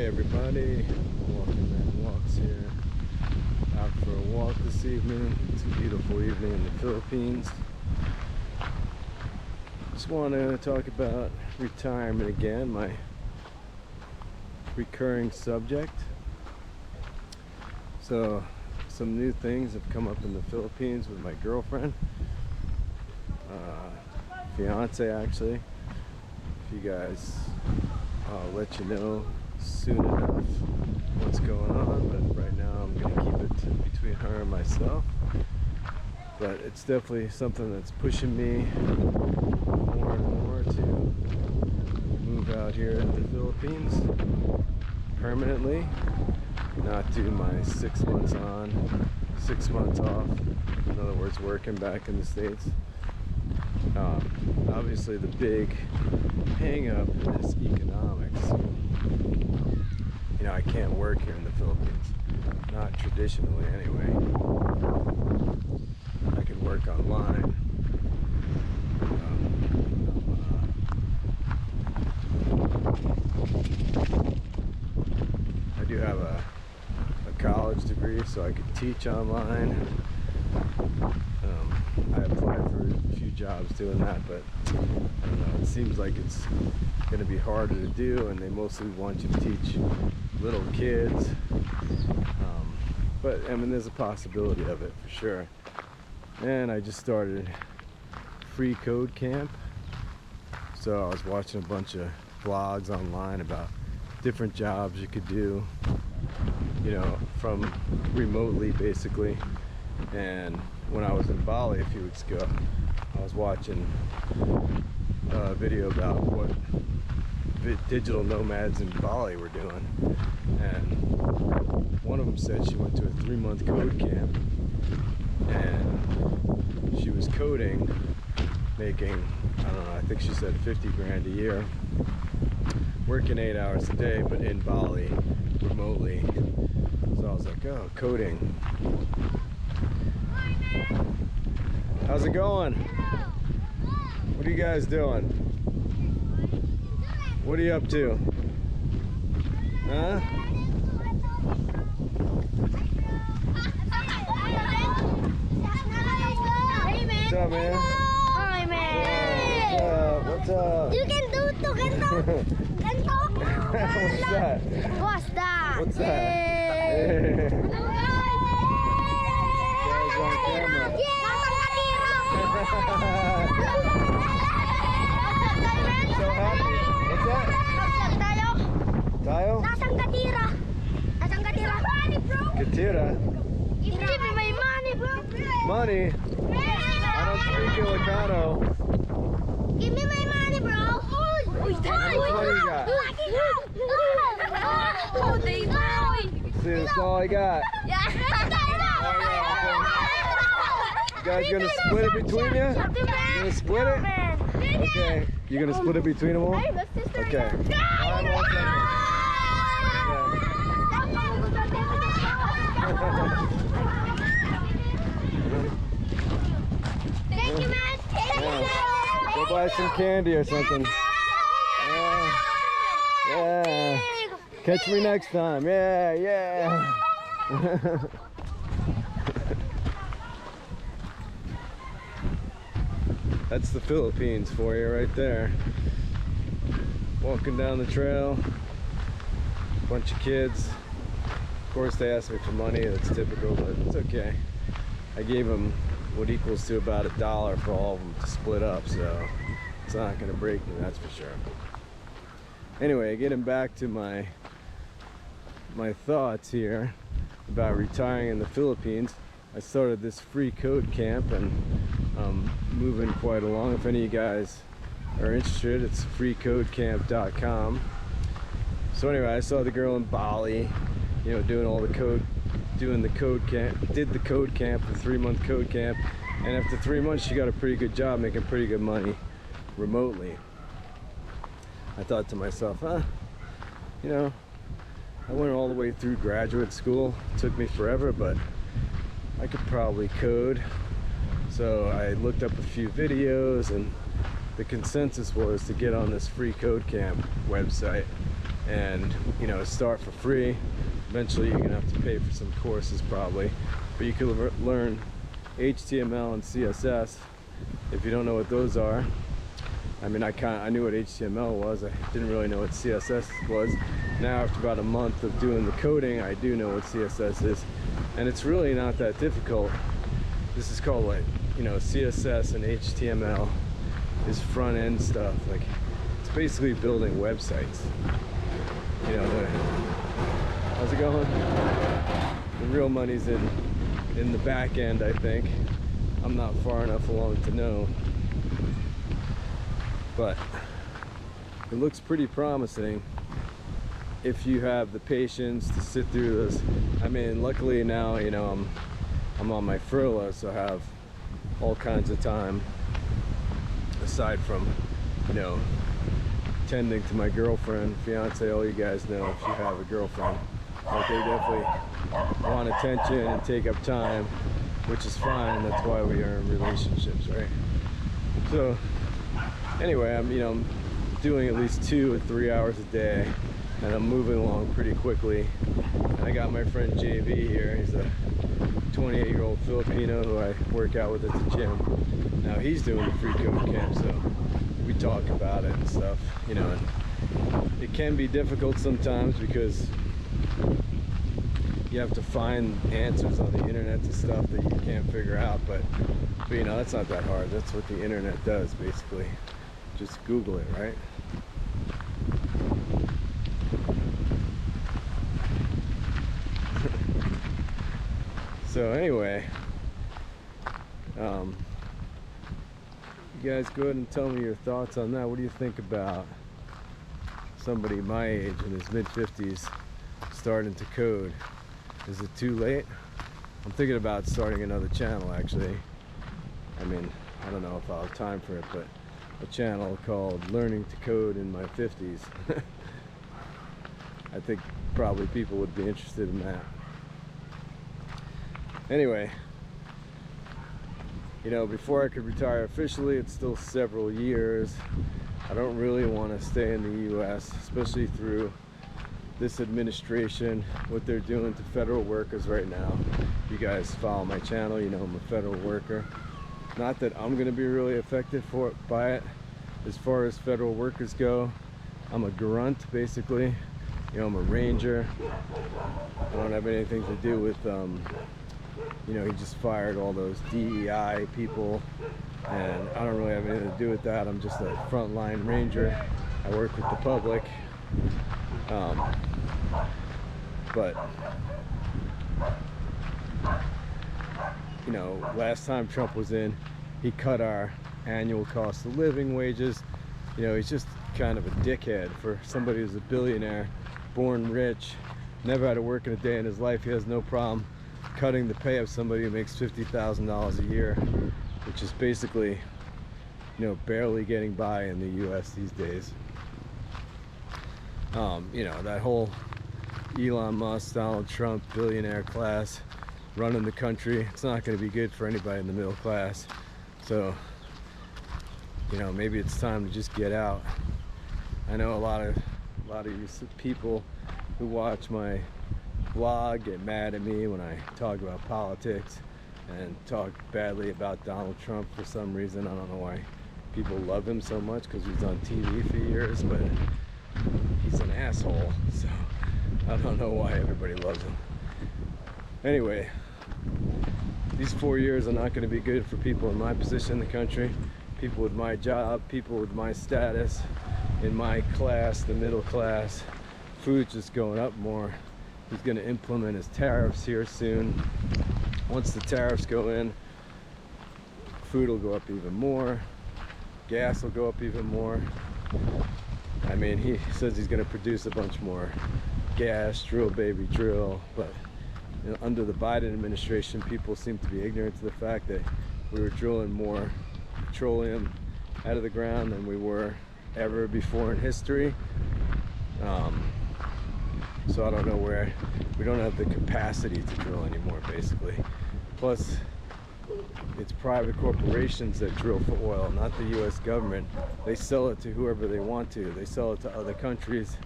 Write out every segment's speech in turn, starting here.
everybody, Walking Man Walks here, out for a walk this evening. It's a beautiful evening in the Philippines. Just want to talk about retirement again, my recurring subject. So some new things have come up in the Philippines with my girlfriend, fiance actually. If you guys, I'll let you know soon enough what's going on, but right now I'm going to keep it between her and myself. But it's definitely something that's pushing me more and more to move out here in the Philippines permanently, not do my 6 months on, 6 months off. In other words, working back in the States. Obviously the big hang up is economics. You know, I can't work here in the Philippines, not traditionally anyway. I can work online. I do have a college degree, so I could teach online. I applied for a few jobs doing that, but I don't know, it seems like it's going to be harder to do, and they mostly want you to teach little kids. But I mean, there's a possibility of it for sure. And I just started free code camp, so I was watching a bunch of vlogs online about different jobs you could do, you know, from remotely basically. And when I was in Bali a few weeks ago, I was watching a video about what digital nomads in Bali were doing, and one of them said she went to a 3-month code camp, and she was coding, making, I don't know, I think she said 50 grand a year, working 8 hours a day, but in Bali, remotely. So I was like, oh, coding. How's it going? What are you guys doing? What are you up to? Huh? What's up, man? Hi, man. What's up? You can do it, can talk. What's that? What's that? What's that? Hey. Guys on camera. So happy. What's that? Tayo? Nasang katira? Nasang katira? Money, bro. Katira? Give me my money, bro. Money? I don't speak Ilocano. Give me my money, bro. How much money you got? Let's see, that's all I got. You guys gonna split it between you? You gonna split it? Okay. You gonna split it between them all? Okay. Thank you, man. Yeah. Go buy some candy or something. Yeah. Catch me next time. Yeah. That's the Philippines for you right there. Walking down the trail, bunch of kids. Of course they asked me for money, that's typical, but it's okay. I gave them what equals to about $1 for all of them to split up, so it's not gonna break me, that's for sure. Anyway, getting back to my thoughts here about retiring in the Philippines. I started this free code camp and moving quite along. If any of you guys are interested, it's freecodecamp.com. So anyway, I saw the girl in Bali, you know, doing the code camp, did the code camp, the 3-month code camp, and after 3 months she got a pretty good job, making pretty good money remotely. I thought to myself, you know, I went all the way through graduate school, it took me forever, but I could probably code. So I looked up a few videos, and the consensus was to get on this free code camp website and you know, start for free. Eventually you're gonna have to pay for some courses probably, but you can learn HTML and CSS. If you don't know what those are, I mean, I knew what HTML was. I didn't really know what CSS was. Now after about a month of doing the coding, I do know what CSS is, and it's really not that difficult. This is called, like, you know, CSS and HTML is front end stuff. Like, it's basically building websites. You know, how's it going? The real money's in the back end, I think. I'm not far enough along to know, but it looks pretty promising if you have the patience to sit through this. I mean, luckily now, you know, I'm on my furlough, so I have all kinds of time aside from, you know, tending to my girlfriend, fiance. All you guys know, if you have a girlfriend, like, they definitely want attention and take up time, which is fine. That's why we are in relationships, right? So anyway, I'm, you know, I'm doing at least 2 or 3 hours a day, and I'm moving along pretty quickly. And I got my friend JV here. He's a 28-year-old Filipino who I work out with at the gym. Now he's doing the free code camp, so we talk about it and stuff, you know. And it can be difficult sometimes because you have to find answers on the internet to stuff that you can't figure out, but you know, that's not that hard. That's what the internet does, basically. Just Google it, right? So anyway, you guys go ahead and tell me your thoughts on that. What do you think about somebody my age in his mid-50s starting to code? Is it too late? I'm thinking about starting another channel, actually. I mean, I don't know if I'll have time for it, but a channel called Learning to Code in My 50s. I think probably people would be interested in that. Anyway, you know, before I could retire officially, it's still several years. I don't really want to stay in the US, especially through this administration, what they're doing to federal workers right now. You guys follow my channel, you know I'm a federal worker. Not that I'm gonna be really affected by it. As far as federal workers go, I'm a grunt, basically. You know, I'm a ranger. I don't have anything to do with, you know, he just fired all those DEI people, and I don't really have anything to do with that. I'm just a frontline ranger. I work with the public. But you know, last time Trump was in, he cut our annual cost of living wages. You know, he's just kind of a dickhead. For somebody who's a billionaire, born rich, never had to work in a day in his life, he has no problem cutting the pay of somebody who makes $50,000 a year, which is basically, you know, barely getting by in the US these days. You know, that whole Elon Musk, Donald Trump, billionaire class running the country, it's not going to be good for anybody in the middle class. So, you know, maybe it's time to just get out. I know a lot of you people who watch my vlog get mad at me when I talk about politics and talk badly about Donald Trump for some reason. I don't know why people love him so much, because he's on TV for years, but he's an asshole, so I don't know why everybody loves him. Anyway, these 4 years are not going to be good for people in my position in the country, people with my job, people with my status, in my class, the middle class. Food's just going up more. He's going to implement his tariffs here soon. Once the tariffs go in, food will go up even more, gas will go up even more. I mean, he says he's going to produce a bunch more gas, drill baby drill, but you know, under the Biden administration, people seem to be ignorant to the fact that we were drilling more petroleum out of the ground than we were ever before in history. So I don't know where, we don't have the capacity to drill anymore, basically. Plus, it's private corporations that drill for oil, not the US government. They sell it to whoever they want to. They sell it to other countries,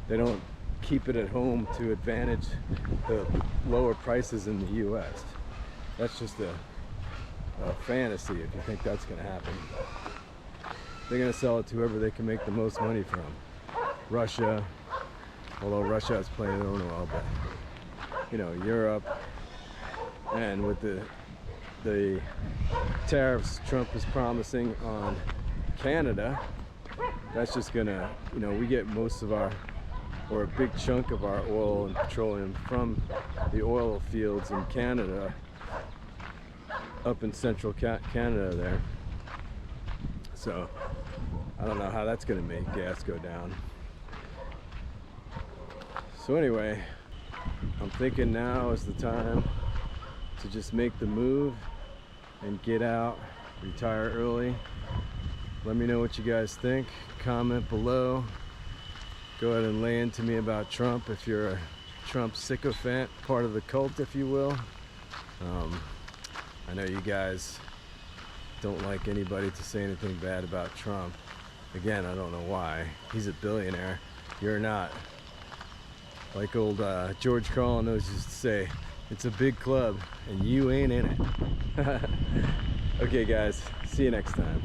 they don't keep it at home to advantage the lower prices in the US. That's just a fantasy if you think that's going to happen. They're going to sell it to whoever they can make the most money from. Russia, although Russia is playing their own oil, but you know, Europe, and with the tariffs Trump is promising on Canada, that's just gonna, you know, we get most of our, or a big chunk of our oil and petroleum from the oil fields in Canada, up in central Canada there. So I don't know how that's gonna make gas go down. So anyway, I'm thinking now is the time to just make the move and get out, retire early. Let me know what you guys think. Comment below. Go ahead and lay into me about Trump if you're a Trump sycophant, part of the cult, if you will. I know you guys don't like anybody to say anything bad about Trump. Again, I don't know why. He's a billionaire. You're not. Like old George Carlin used to say, it's a big club and you ain't in it. Okay guys, see you next time.